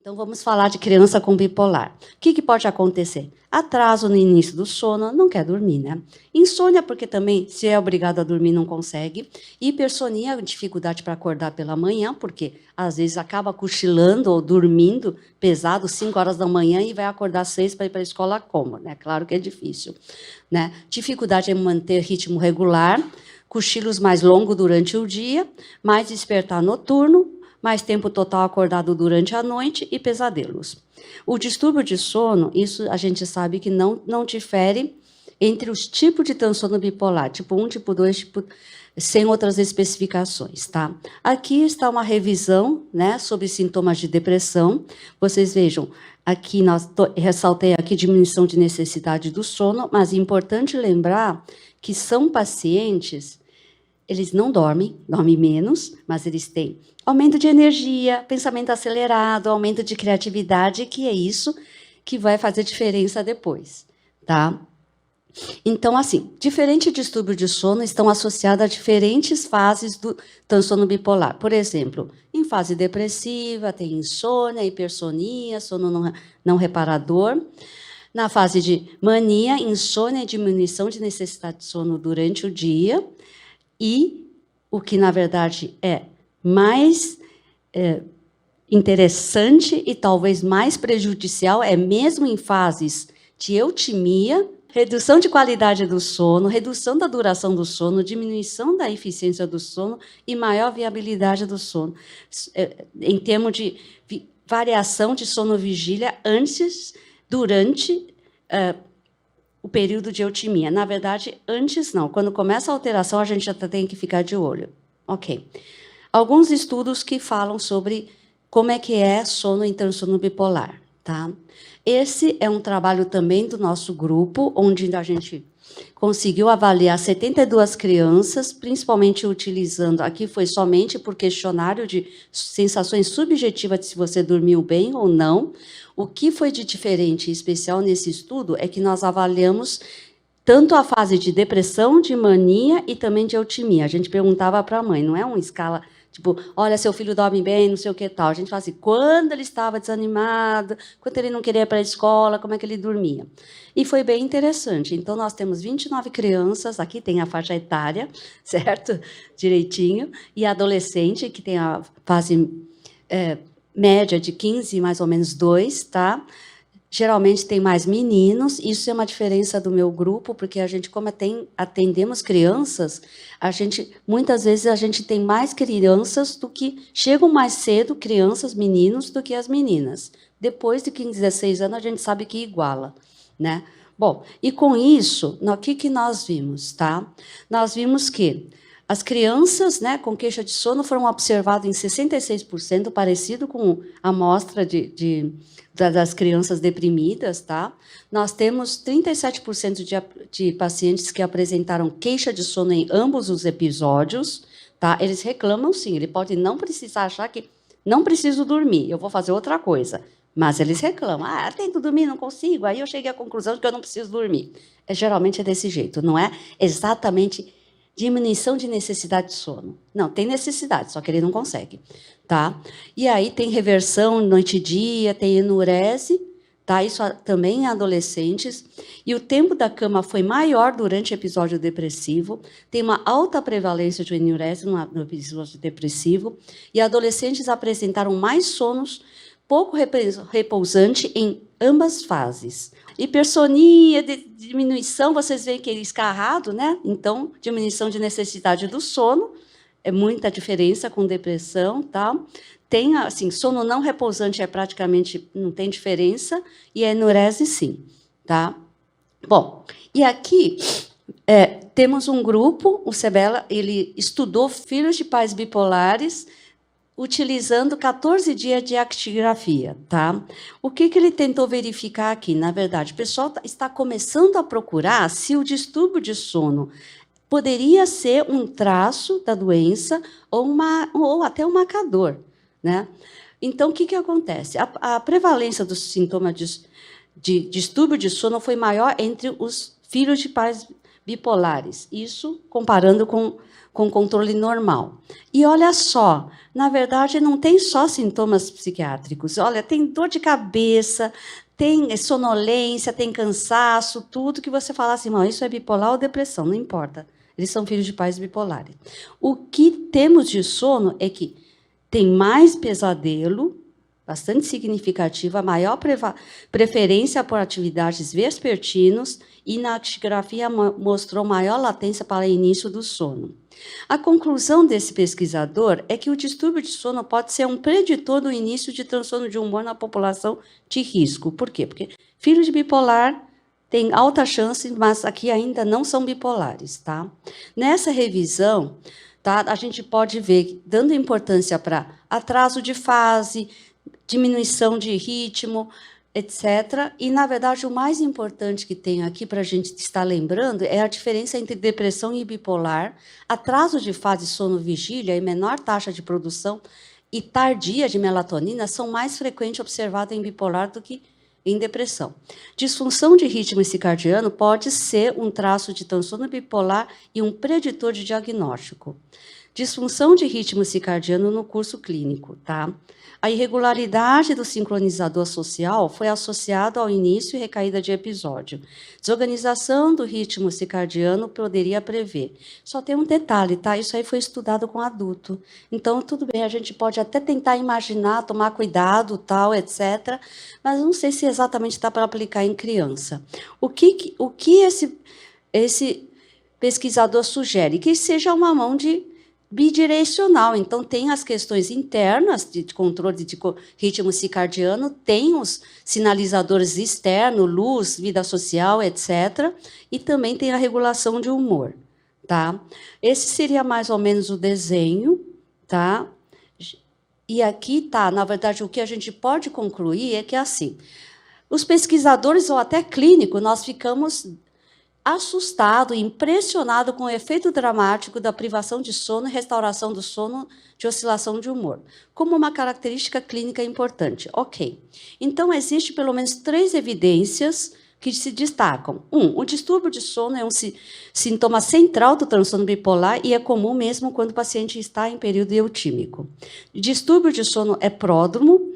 Então, vamos falar de criança com bipolar. O que pode acontecer? Atraso no início do sono, não quer dormir, né? Insônia, porque também, se é obrigado a dormir, não consegue. Hipersonia, dificuldade para acordar pela manhã, porque às vezes acaba cochilando ou dormindo pesado 5 horas da manhã e vai acordar 6 para ir para a escola como, né? Claro que é difícil, né? Dificuldade em manter ritmo regular, cochilos mais longos durante o dia, mais despertar noturno, mais tempo total acordado durante a noite e pesadelos. O distúrbio de sono, isso a gente sabe que não difere entre os tipos de transtorno bipolar, tipo 1, tipo 2, tipo, sem outras especificações. Tá? Aqui está uma revisão, né, sobre sintomas de depressão. Vocês vejam, aqui ressaltei aqui diminuição de necessidade do sono, mas é importante lembrar que são pacientes, eles não dormem menos, mas eles têm aumento de energia, pensamento acelerado, aumento de criatividade, que é isso que vai fazer diferença depois, tá? Então, assim, diferentes distúrbios de sono estão associados a diferentes fases do transtorno bipolar. Por exemplo, em fase depressiva, tem insônia, hipersonia, sono não reparador. Na fase de mania, insônia e diminuição de necessidade de sono durante o dia. E o que, na verdade, é mais interessante e talvez mais prejudicial é mesmo em fases de eutimia, redução de qualidade do sono, redução da duração do sono, diminuição da eficiência do sono e maior viabilidade do sono, em termos de variação de sono-vigília antes, durante o período de eutimia. Na verdade, antes não. Quando começa a alteração, a gente já tem que ficar de olho. Ok. Alguns estudos que falam sobre como é que é sono em transtorno bipolar. Tá? Esse é um trabalho também do nosso grupo, onde a gente conseguiu avaliar 72 crianças, principalmente utilizando, aqui foi somente por questionário de sensações subjetivas de se você dormiu bem ou não. O que foi de diferente e especial nesse estudo é que nós avaliamos tanto a fase de depressão, de mania e também de eutimia. A gente perguntava para a mãe, não é uma escala tipo, olha, seu filho dorme bem, não sei o que tal. A gente fala assim, quando ele estava desanimado, quando ele não queria ir para a escola, como é que ele dormia? E foi bem interessante. Então, nós temos 29 crianças, aqui tem a faixa etária, certo? Direitinho, e adolescente, que tem a fase média de 15, mais ou menos 2, tá? Geralmente tem mais meninos, isso é uma diferença do meu grupo, porque a gente, como atendemos crianças, muitas vezes a gente tem mais crianças do que chegam mais cedo, crianças, meninos, do que as meninas. Depois de 15, 16 anos, a gente sabe que iguala, né? Bom, e com isso, o que nós vimos, tá? Nós vimos que as crianças, né, com queixa de sono foram observadas em 66%, parecido com a amostra das crianças deprimidas. Tá? Nós temos 37% de pacientes que apresentaram queixa de sono em ambos os episódios. Tá? Eles reclamam, sim, ele pode não precisar achar que não preciso dormir, eu vou fazer outra coisa. Mas eles reclamam, tento dormir, não consigo. Aí eu cheguei à conclusão de que eu não preciso dormir. Geralmente é desse jeito, não é exatamente diminuição de necessidade de sono. Não, tem necessidade, só que ele não consegue. Tá? E aí tem reversão noite e dia, tem enurese, tá? Isso também em adolescentes. E o tempo da cama foi maior durante o episódio depressivo, tem uma alta prevalência de enurese no episódio depressivo, e adolescentes apresentaram mais sonos pouco repousante em ambas fases. Hipersonia, diminuição, vocês veem que ele é escarrado, né? Então, diminuição de necessidade do sono, é muita diferença com depressão, tá? Tem, assim, sono não repousante praticamente não tem diferença, e a enurese sim, tá? Bom, e aqui temos um grupo, o Sebela, ele estudou filhos de pais bipolares, utilizando 14 dias de actigrafia. Tá? O que ele tentou verificar aqui? Na verdade, o pessoal está começando a procurar se o distúrbio de sono poderia ser um traço da doença ou até um marcador. Né? Então, o que acontece? A prevalência dos sintomas de distúrbio de sono foi maior entre os filhos de pais bipolares. Isso comparando com controle normal. E olha só, na verdade, não tem só sintomas psiquiátricos. Olha, tem dor de cabeça, tem sonolência, tem cansaço, tudo que você fala assim, isso é bipolar ou depressão, não importa. Eles são filhos de pais bipolares. O que temos de sono é que tem mais pesadelo, bastante significativa, maior preferência por atividades vespertinos e na actigrafia mostrou maior latência para o início do sono. A conclusão desse pesquisador é que o distúrbio de sono pode ser um preditor do início de transtorno de humor na população de risco. Por quê? Porque filhos de bipolar têm alta chance, mas aqui ainda não são bipolares. Tá? Nessa revisão, tá, a gente pode ver, dando importância para atraso de fase, diminuição de ritmo, etc. E, na verdade, o mais importante que tem aqui para a gente estar lembrando é a diferença entre depressão e bipolar, atraso de fase sono-vigília e menor taxa de produção e tardia de melatonina são mais frequentes observados em bipolar do que em depressão. Disfunção de ritmo circadiano pode ser um traço de transtorno bipolar e um preditor de diagnóstico. Disfunção de ritmo circadiano no curso clínico, tá? A irregularidade do sincronizador social foi associada ao início e recaída de episódio. Desorganização do ritmo circadiano poderia prever. Só tem um detalhe, tá? Isso aí foi estudado com adulto. Então, tudo bem, a gente pode até tentar imaginar, tomar cuidado, tal, etc., mas não sei se exatamente está para aplicar em criança. O que esse pesquisador sugere? Que seja uma mão de bidirecional, então tem as questões internas de controle de ritmo circadiano, tem os sinalizadores externos, luz, vida social, etc., e também tem a regulação de humor, tá? Esse seria mais ou menos o desenho, tá? E aqui tá, na verdade, o que a gente pode concluir é que assim, os pesquisadores ou até clínicos, nós ficamos assustado e impressionado com o efeito dramático da privação de sono e restauração do sono de oscilação de humor, como uma característica clínica importante. Ok. Então, existe pelo menos 3 evidências que se destacam. O distúrbio de sono é um sintoma central do transtorno bipolar e é comum mesmo quando o paciente está em período eutímico. Distúrbio de sono é pródromo,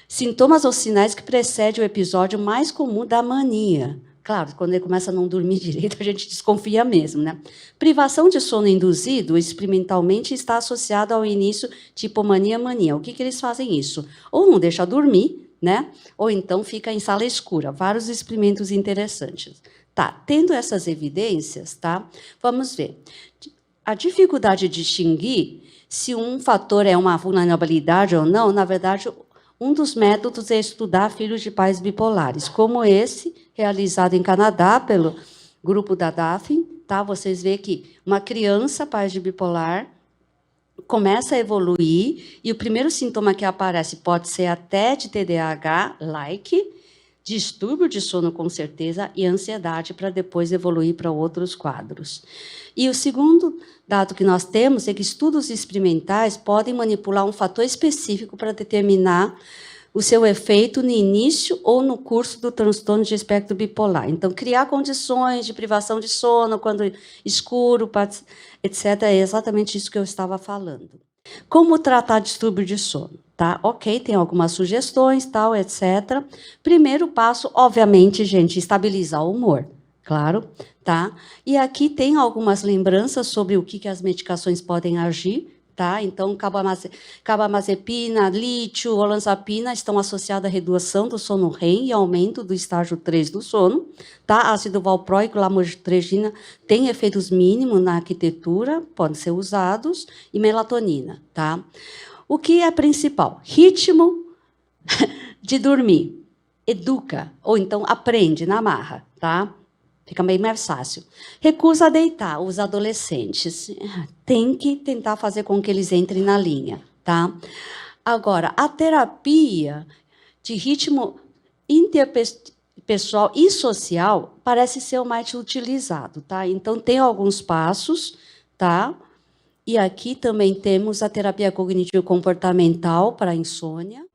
sintomas ou sinais que precedem o episódio mais comum da mania. Claro, quando ele começa a não dormir direito, a gente desconfia mesmo, né? Privação de sono induzido, experimentalmente, está associada ao início de hipomania-mania. O que eles fazem isso? Ou não deixa dormir, né? Ou então fica em sala escura. Vários experimentos interessantes. Tá, tendo essas evidências, tá? Vamos ver. A dificuldade de distinguir se um fator é uma vulnerabilidade ou não, na verdade, um dos métodos é estudar filhos de pais bipolares, como esse, realizado em Canadá pelo grupo da Daphne. Tá? Vocês veem que uma criança, pai de bipolar, começa a evoluir, e o primeiro sintoma que aparece pode ser até de TDAH-like, distúrbio de sono, com certeza, e ansiedade, para depois evoluir para outros quadros. E o segundo dado que nós temos é que estudos experimentais podem manipular um fator específico para determinar o seu efeito no início ou no curso do transtorno de espectro bipolar. Então, criar condições de privação de sono, quando escuro, etc., é exatamente isso que eu estava falando. Como tratar distúrbio de sono? Tá? Ok, tem algumas sugestões, tal, etc. Primeiro passo, obviamente, gente, estabilizar o humor. Claro, tá? E aqui tem algumas lembranças sobre o que as medicações podem agir, tá? Então, carbamazepina, lítio, olanzapina estão associadas à redução do sono REM e aumento do estágio 3 do sono, tá? Ácido valproico, lamotrigina tem efeitos mínimos na arquitetura, podem ser usados, e melatonina, tá? O que é principal? Ritmo de dormir. Educa, ou então aprende na marra, tá? Fica bem mais fácil. Recusa a deitar, os adolescentes. Tem que tentar fazer com que eles entrem na linha, tá? Agora, a terapia de ritmo interpessoal e social parece ser o mais utilizado, tá? Então, tem alguns passos, tá? E aqui também temos a terapia cognitivo-comportamental para a insônia.